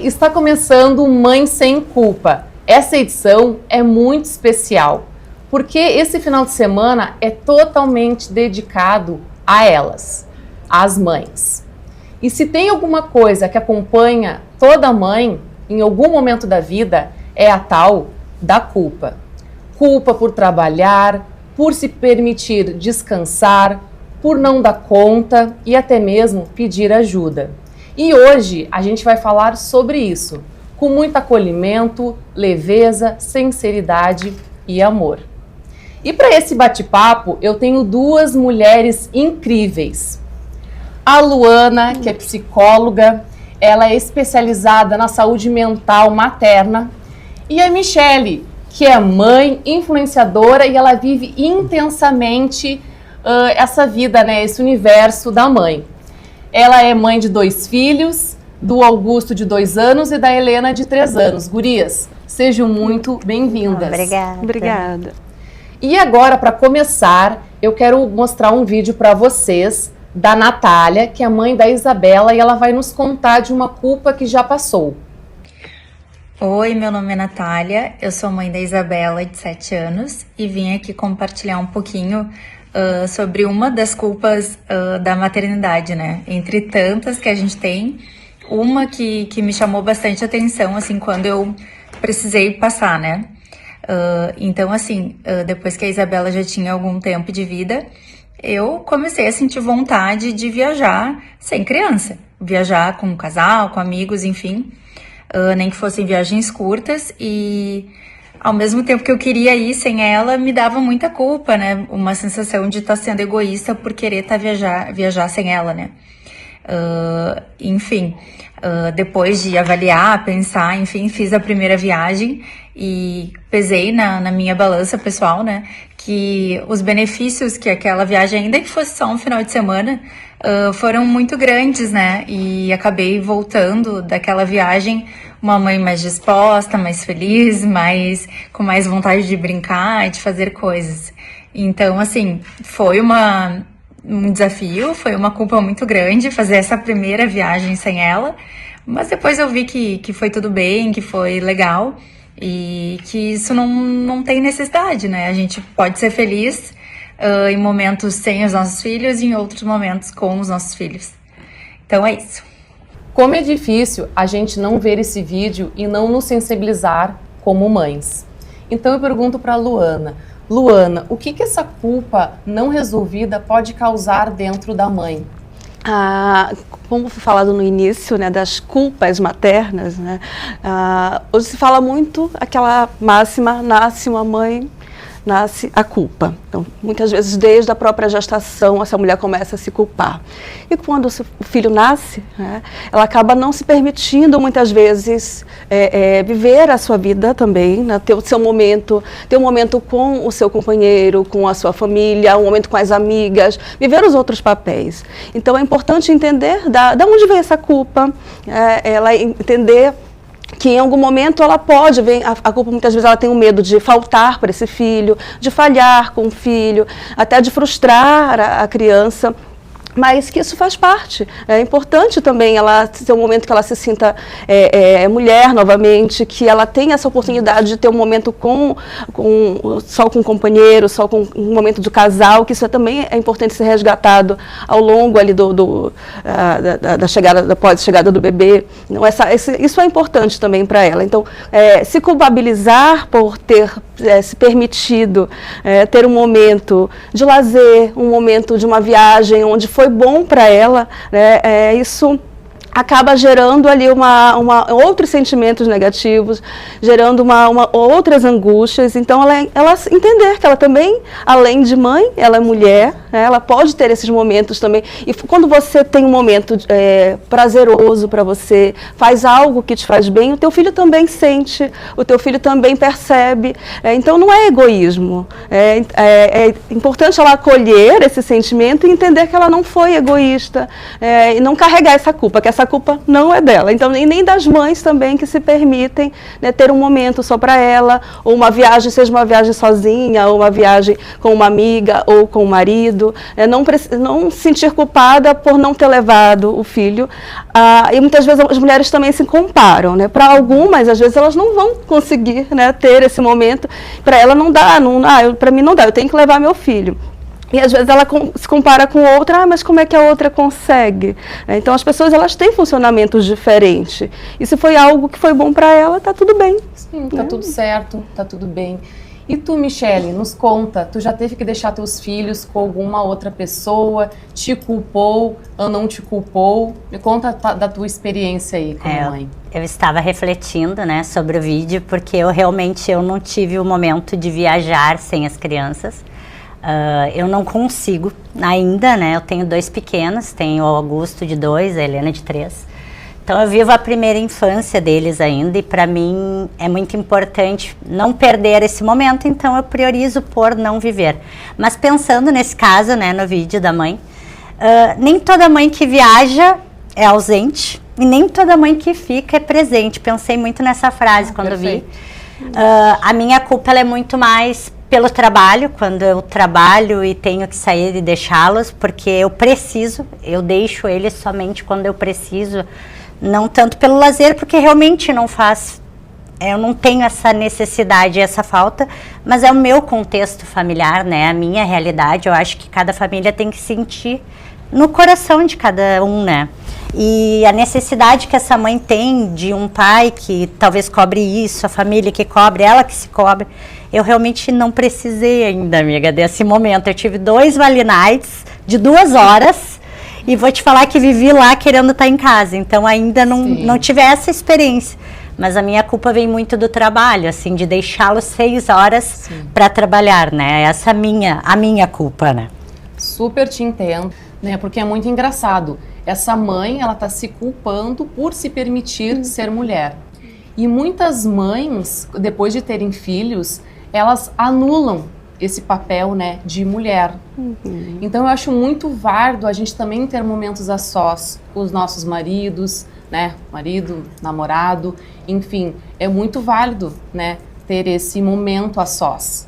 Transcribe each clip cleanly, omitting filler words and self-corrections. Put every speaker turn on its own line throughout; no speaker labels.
está começando Mãe Sem Culpa. Essa edição é muito especial, porque esse final de semana é totalmente dedicado a elas, às mães. E se tem alguma coisa que acompanha toda mãe, em algum momento da vida, é a tal da culpa. Culpa por trabalhar, por se permitir descansar, por não dar conta e até mesmo pedir ajuda. E hoje a gente vai falar sobre isso, com muito acolhimento, leveza, sinceridade e amor. E para esse bate-papo eu tenho duas mulheres incríveis. A Luana, que é psicóloga, ela é especializada na saúde mental materna, e a Michele, que é mãe, influenciadora, e ela vive intensamente essa vida, né, esse universo da mãe. Ela é mãe de 2 filhos, do Augusto de 2 anos e da Helena de 3 anos. Gurias, sejam muito bem-vindas.
Obrigada.
Obrigada.
E agora, para começar, eu quero mostrar um vídeo para vocês da Natália, que é mãe da Isabela, e ela vai nos contar de uma culpa que já passou.
Oi, meu nome é Natália, eu sou mãe da Isabela, de 7 anos, e vim aqui compartilhar um pouquinho sobre uma das culpas da maternidade, né? Entre tantas que a gente tem, uma que me chamou bastante atenção, assim, quando eu precisei passar, né? Então, assim, depois que a Isabela já tinha algum tempo de vida, eu comecei a sentir vontade de viajar sem criança. Viajar com um casal, com amigos, enfim, nem que fossem viagens curtas, e ao mesmo tempo que eu queria ir sem ela, me dava muita culpa, né? Uma sensação de estar sendo egoísta por querer viajar sem ela, né? Enfim, depois de avaliar, pensar, enfim, fiz a primeira viagem e pesei na minha balança pessoal, né? Que os benefícios que aquela viagem, ainda que fosse só um final de semana, foram muito grandes, né? E acabei voltando daquela viagem uma mãe mais disposta, mais feliz, com mais vontade de brincar e de fazer coisas. Então, assim, foi um desafio, foi uma culpa muito grande fazer essa primeira viagem sem ela, mas depois eu vi que foi tudo bem, que foi legal e que isso não tem necessidade, né? A gente pode ser feliz em momentos sem os nossos filhos e em outros momentos com os nossos filhos. Então é isso.
Como é difícil a gente não ver esse vídeo e não nos sensibilizar como mães. Então eu pergunto para a Luana. Luana, o que essa culpa não resolvida pode causar dentro da mãe?
Como foi falado no início, né, das culpas maternas, né, hoje se fala muito aquela máxima, nasce uma mãe, nasce a culpa. Então, muitas vezes, desde a própria gestação, essa mulher começa a se culpar. E quando o filho nasce, né, ela acaba não se permitindo, muitas vezes, viver a sua vida também, né, ter um momento com o seu companheiro, com a sua família, um momento com as amigas, viver os outros papéis. Então, é importante entender da onde vem essa culpa, ela entender que em algum momento ela pode, a culpa muitas vezes ela tem um medo de faltar para esse filho, de falhar com o filho, até de frustrar a criança. Mas que isso faz parte. É importante também ela ter um momento que ela se sinta mulher novamente, que ela tenha essa oportunidade de ter um momento só com o companheiro, só com um momento de casal, que isso também é importante ser resgatado ao longo ali da pós-chegada do bebê. Então, isso é importante também para ela. Então, se culpabilizar por ter se permitido ter um momento de lazer, um momento de uma viagem onde foi bom para ela, né? Isso acaba gerando ali outros sentimentos negativos, gerando outras angústias. Então, ela entender que ela também, além de mãe, ela é mulher, né? Ela pode ter esses momentos também. E quando você tem um momento prazeroso para você, faz algo que te faz bem, o teu filho também sente, o teu filho também percebe. Então, não é egoísmo. É importante ela acolher esse sentimento e entender que ela não foi egoísta, e não carregar essa culpa, que essa culpa não é dela. Então, e nem das mães também que se permitem, né, ter um momento só para ela, ou uma viagem, seja uma viagem sozinha, ou uma viagem com uma amiga, ou com o marido. Não se sentir culpada por não ter levado o filho. E muitas vezes as mulheres também se comparam, né? Para algumas, às vezes, elas não vão conseguir, né, ter esse momento. Para ela não dá, para mim não dá, eu tenho que levar meu filho. E às vezes ela se compara com outra, mas como é que a outra consegue? Então as pessoas, elas têm funcionamentos diferentes. E se foi algo que foi bom para ela, tá tudo bem.
Sim, tá tudo certo, tá tudo bem. E tu, Michele, nos conta, tu já teve que deixar teus filhos com alguma outra pessoa? Te culpou ou não te culpou? Me conta da tua experiência aí como mãe.
Eu estava refletindo, né, sobre o vídeo, porque eu não tive o momento de viajar sem as crianças. Eu não consigo ainda, né? Eu tenho 2 pequenos, tenho o Augusto de 2, a Helena de 3. Então eu vivo a primeira infância deles ainda e para mim é muito importante não perder esse momento, então eu priorizo por não viver. Mas pensando nesse caso, né, no vídeo da mãe, nem toda mãe que viaja é ausente e nem toda mãe que fica é presente. Pensei muito nessa frase quando vi. A minha culpa ela é muito mais pelo trabalho, quando eu trabalho e tenho que sair e deixá-los, porque eu deixo eles somente quando eu preciso, não tanto pelo lazer, porque realmente eu não tenho essa necessidade, essa falta, mas é o meu contexto familiar, né, a minha realidade. Eu acho que cada família tem que sentir no coração de cada um, né? E a necessidade que essa mãe tem de um pai que talvez cobre isso, a família que cobre, ela que se cobre. Eu realmente não precisei ainda, amiga, desse momento. Eu tive 2 Vale Nights de 2 horas e vou te falar que vivi lá querendo estar em casa. Então ainda não tive essa experiência. Mas a minha culpa vem muito do trabalho, assim, de deixá-los 6 horas para trabalhar, né? Essa é a minha culpa, né?
Super te entendo, né? Porque é muito engraçado. Essa mãe, ela tá se culpando por se permitir ser mulher. E muitas mães, depois de terem filhos, elas anulam esse papel, né, de mulher. Então eu acho muito válido a gente também ter momentos a sós com os nossos maridos, né, marido, namorado, enfim, é muito válido, né, ter esse momento a sós.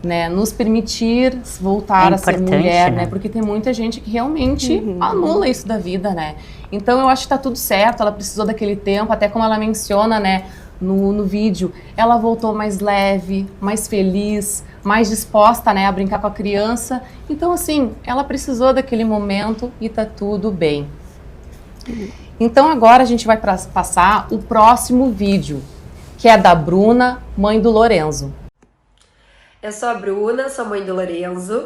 Né, nos permitir voltar a ser mulher, né? Porque tem muita gente que realmente anula isso da vida, né? Então eu acho que tá tudo certo, ela precisou daquele tempo, até como ela menciona, né, no vídeo, ela voltou mais leve, mais feliz, mais disposta, né, a brincar com a criança. Então assim, ela precisou daquele momento e tá tudo bem. Então agora a gente vai passar o próximo vídeo, que é da Bruna, mãe do Lorenzo.
Eu sou a Bruna, sou mãe do Lorenzo.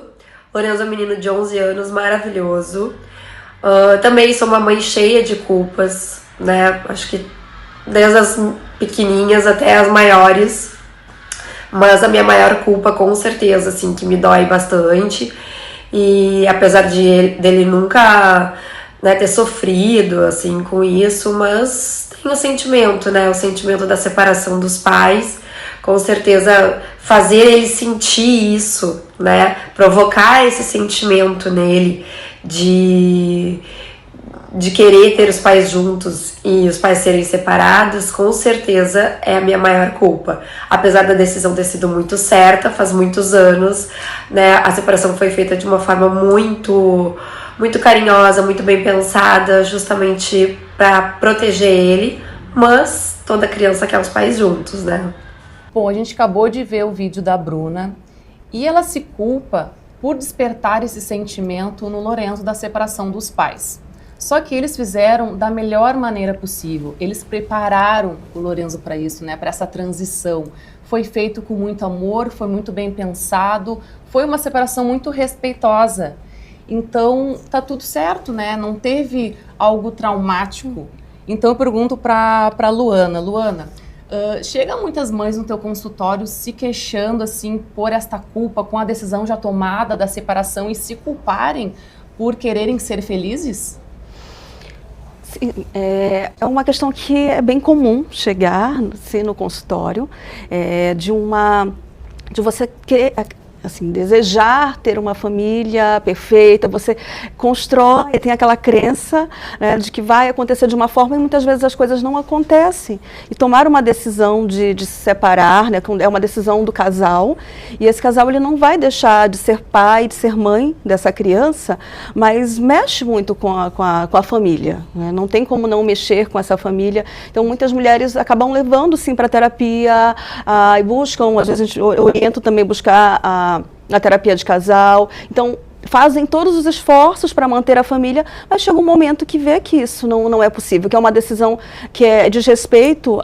Lorenzo é um menino de 11 anos, maravilhoso. Também sou uma mãe cheia de culpas, né? Acho que desde as pequenininhas até as maiores. Mas a minha maior culpa, com certeza, assim, que me dói bastante. E apesar dele nunca, né, ter sofrido, assim, com isso, mas tem o sentimento, né? O sentimento da separação dos pais. Com certeza, fazer ele sentir isso, né? Provocar esse sentimento nele de querer ter os pais juntos e os pais serem separados, com certeza é a minha maior culpa. Apesar da decisão ter sido muito certa, faz muitos anos, né? A separação foi feita de uma forma muito carinhosa, muito bem pensada, justamente para proteger ele, mas toda criança quer os pais juntos, né?
Bom, a gente acabou de ver o vídeo da Bruna e ela se culpa por despertar esse sentimento no Lorenzo da separação dos pais. Só que eles fizeram da melhor maneira possível. Eles prepararam o Lorenzo para isso, né? Para essa transição. Foi feito com muito amor, foi muito bem pensado, foi uma separação muito respeitosa. Então, tá tudo certo, né? Não teve algo traumático. Então eu pergunto para Luana. Luana, chega muitas mães no teu consultório se queixando assim por esta culpa com a decisão já tomada da separação e se culparem por quererem ser felizes?
Sim, é uma questão que é bem comum chegar no consultório, de você assim, desejar ter uma família perfeita, você constrói, tem aquela crença, né, de que vai acontecer de uma forma e muitas vezes as coisas não acontecem. E tomar uma decisão de se separar, né, é uma decisão do casal, e esse casal ele não vai deixar de ser pai, de ser mãe dessa criança, mas mexe muito com a família, né, não tem como não mexer com essa família. Então muitas mulheres acabam levando sim para terapia, e buscam, às vezes eu oriento também buscar a terapia de casal. Então, fazem todos os esforços para manter a família, mas chega um momento que vê que isso não é possível, que é uma decisão que é desrespeito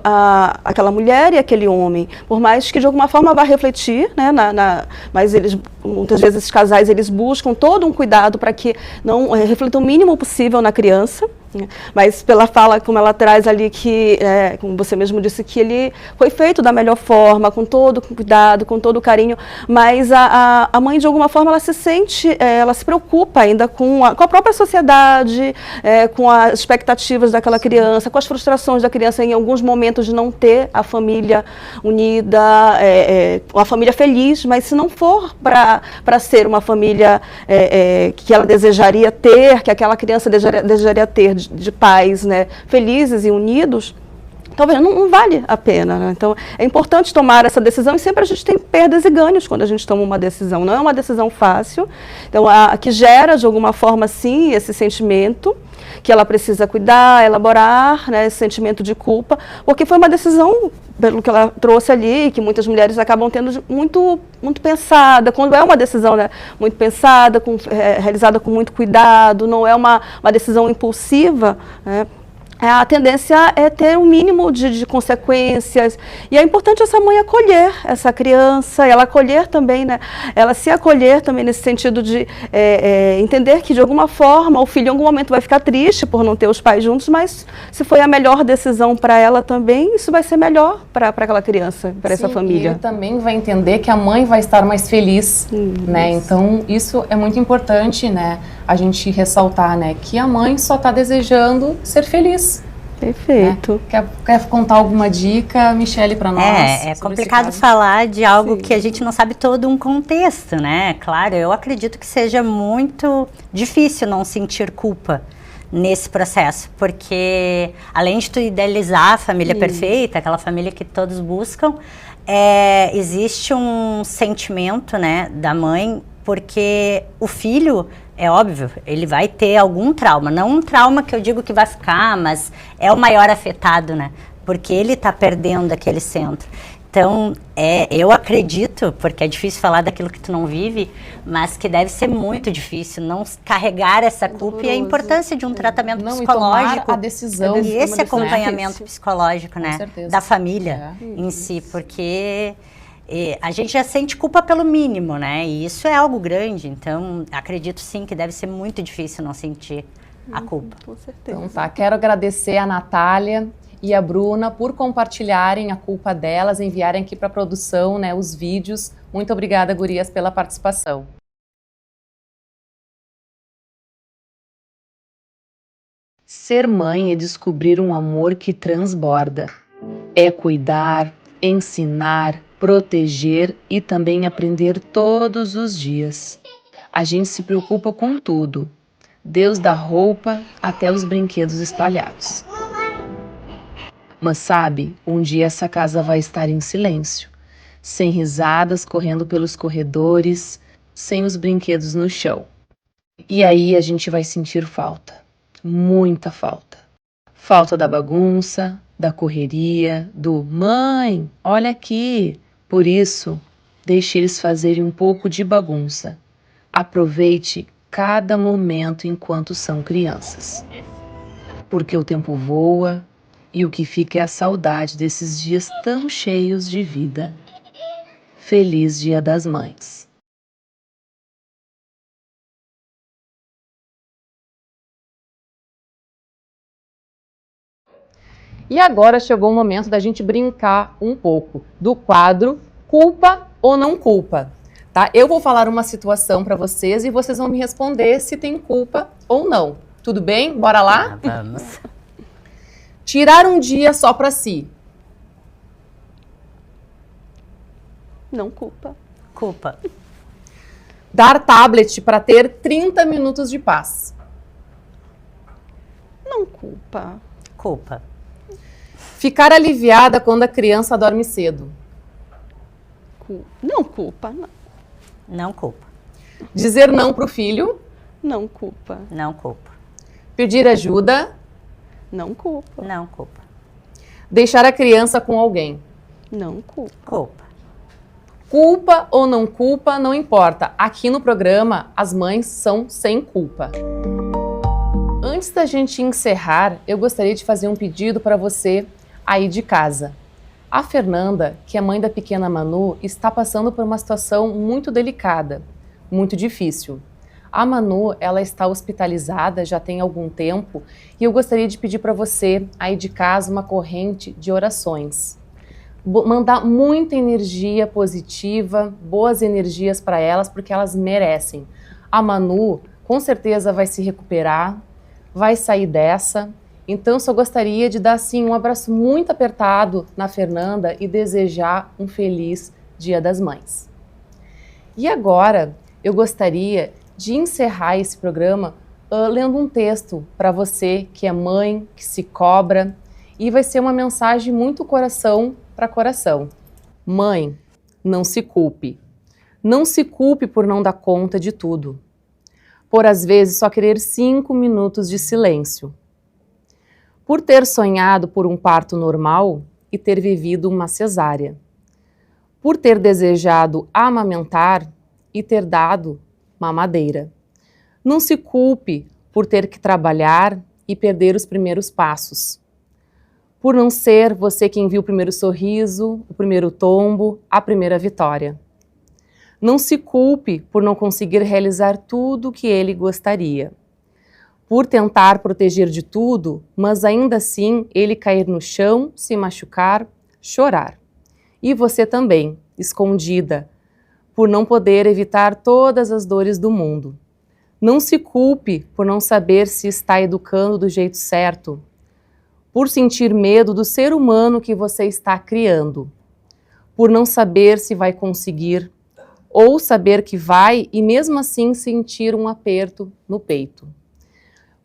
àquela mulher e àquele homem, por mais que de alguma forma vá refletir, né, mas muitas vezes esses casais eles buscam todo um cuidado para que não reflitam o mínimo possível na criança. Mas pela fala, como ela traz ali, que, como você mesmo disse, que ele foi feito da melhor forma, com todo cuidado, com todo carinho, mas a mãe, de alguma forma, ela se sente, ela se preocupa ainda com a própria sociedade, com as expectativas daquela criança, com as frustrações da criança em alguns momentos de não ter a família unida, uma família feliz, mas se não for para ser uma família que ela desejaria ter, que aquela criança desejaria ter, de pais, né, felizes e unidos, talvez não vale a pena, né? Então é importante tomar essa decisão, e sempre a gente tem perdas e ganhos quando a gente toma uma decisão. Não é uma decisão fácil, então que gera de alguma forma sim esse sentimento que ela precisa cuidar, elaborar, né, esse sentimento de culpa, porque foi uma decisão, pelo que ela trouxe ali, que muitas mulheres acabam tendo muito pensada, quando é uma decisão, né, muito pensada, realizada com muito cuidado, não é uma decisão impulsiva, né. A tendência é ter um mínimo de consequências, e é importante essa mãe acolher essa criança, ela acolher também, né, ela se acolher também nesse sentido de entender que de alguma forma o filho em algum momento vai ficar triste por não ter os pais juntos, mas se foi a melhor decisão para ela também, isso vai ser melhor para aquela criança, para essa família.
E ele também vai entender que a mãe vai estar mais feliz, né, então isso é muito importante, né, a gente ressaltar, né, que a mãe só está desejando ser feliz.
Perfeito.
Né? Quer contar alguma dica, Michele, para nós?
É complicado falar de algo que a gente não sabe todo um contexto, né? Claro, eu acredito que seja muito difícil não sentir culpa nesse processo, porque além de tu idealizar a família perfeita, aquela família que todos buscam, existe um sentimento, né, da mãe, porque o filho, é óbvio, ele vai ter algum trauma, não um trauma que eu digo que vai ficar, mas é o maior afetado, né, porque ele está perdendo aquele centro. Então, eu acredito, porque é difícil falar daquilo que tu não vive, mas que deve ser muito difícil não carregar essa culpa, e a importância de um tratamento psicológico,
a decisão,
e esse acompanhamento psicológico, né,
certeza,
da família em si, porque a gente já sente culpa pelo mínimo, né, e isso é algo grande, então acredito sim que deve ser muito difícil não sentir a culpa.
Com certeza.
Então tá, quero agradecer a Natália e a Bruna por compartilharem a culpa delas, enviarem aqui para a produção, né, os vídeos. Muito obrigada, gurias, pela participação. Ser mãe é descobrir um amor que transborda. É cuidar, ensinar, proteger e também aprender todos os dias. A gente se preocupa com tudo, desde da roupa até os brinquedos espalhados. Mas sabe, um dia essa casa vai estar em silêncio, sem risadas correndo pelos corredores, sem os brinquedos no chão. E aí a gente vai sentir falta, muita falta. Falta da bagunça, da correria, do "mãe, olha aqui". Por isso, deixe eles fazerem um pouco de bagunça. Aproveite cada momento enquanto são crianças. Porque o tempo voa, e o que fica é a saudade desses dias tão cheios de vida. Feliz Dia das Mães! E agora chegou o momento da gente brincar um pouco do quadro Culpa ou Não Culpa. Tá? Eu vou falar uma situação para vocês e vocês vão me responder se tem culpa ou não. Tudo bem? Bora lá?
Vamos.
Tirar um dia só para si.
Não culpa.
Culpa.
Dar tablet para ter 30 minutos de paz.
Não culpa.
Culpa.
Ficar aliviada quando a criança dorme cedo.
Não culpa. Não,
Não culpa.
Dizer não para o filho.
não culpa.
Não culpa.
Pedir ajuda.
Não culpa.
Não culpa.
Deixar a criança com alguém.
Não culpa.
Culpa.
Culpa ou não culpa, não importa. Aqui no programa, as mães são sem culpa. Antes da gente encerrar, eu gostaria de fazer um pedido para você aí de casa. A Fernanda, que é mãe da pequena Manu, está passando por uma situação muito delicada, muito difícil. A Manu, ela está hospitalizada já tem algum tempo e eu gostaria de pedir para você aí de casa uma corrente de orações. Mandar muita energia positiva, boas energias para elas, porque elas merecem. A Manu com certeza vai se recuperar, vai sair dessa. Então, só gostaria de dar assim, um abraço muito apertado na Fernanda e desejar um feliz Dia das Mães. E agora, eu gostaria de encerrar esse programa lendo um texto para você que é mãe, que se cobra, e vai ser uma mensagem muito coração para coração. Mãe, não se culpe. Não se culpe por não dar conta de tudo. Por às vezes só querer 5 minutos de silêncio. Por ter sonhado por um parto normal e ter vivido uma cesárea. Por ter desejado amamentar e ter dado mamadeira. Não se culpe por ter que trabalhar e perder os primeiros passos. Por não ser você quem viu o primeiro sorriso, o primeiro tombo, a primeira vitória. Não se culpe por não conseguir realizar tudo o que ele gostaria. Por tentar proteger de tudo, mas ainda assim ele cair no chão, se machucar, chorar. E você também, escondida, por não poder evitar todas as dores do mundo. Não se culpe por não saber se está educando do jeito certo, por sentir medo do ser humano que você está criando, por não saber se vai conseguir, ou saber que vai e mesmo assim sentir um aperto no peito.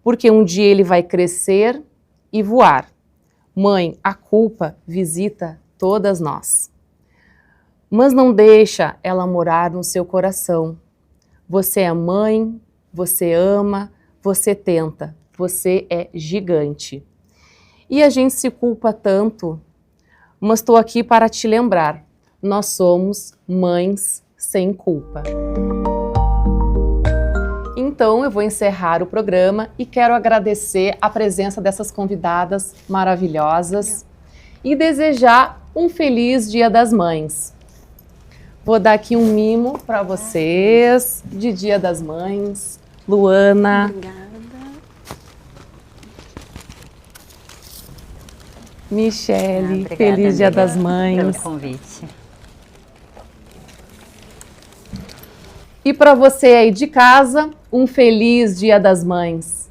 Porque um dia ele vai crescer e voar. Mãe, a culpa visita todas nós. Mas não deixa ela morar no seu coração. Você é mãe, você ama, você tenta, você é gigante. E a gente se culpa tanto, mas estou aqui para te lembrar, nós somos mães sem culpa. Então eu vou encerrar o programa e quero agradecer a presença dessas convidadas maravilhosas e desejar um feliz Dia das Mães. Vou dar aqui um mimo para vocês de Dia das Mães. Luana.
Obrigada.
Michele,
Obrigada,
feliz Dia
amiga,
das Mães.
pelo convite.
E para você aí de casa, um feliz Dia das Mães.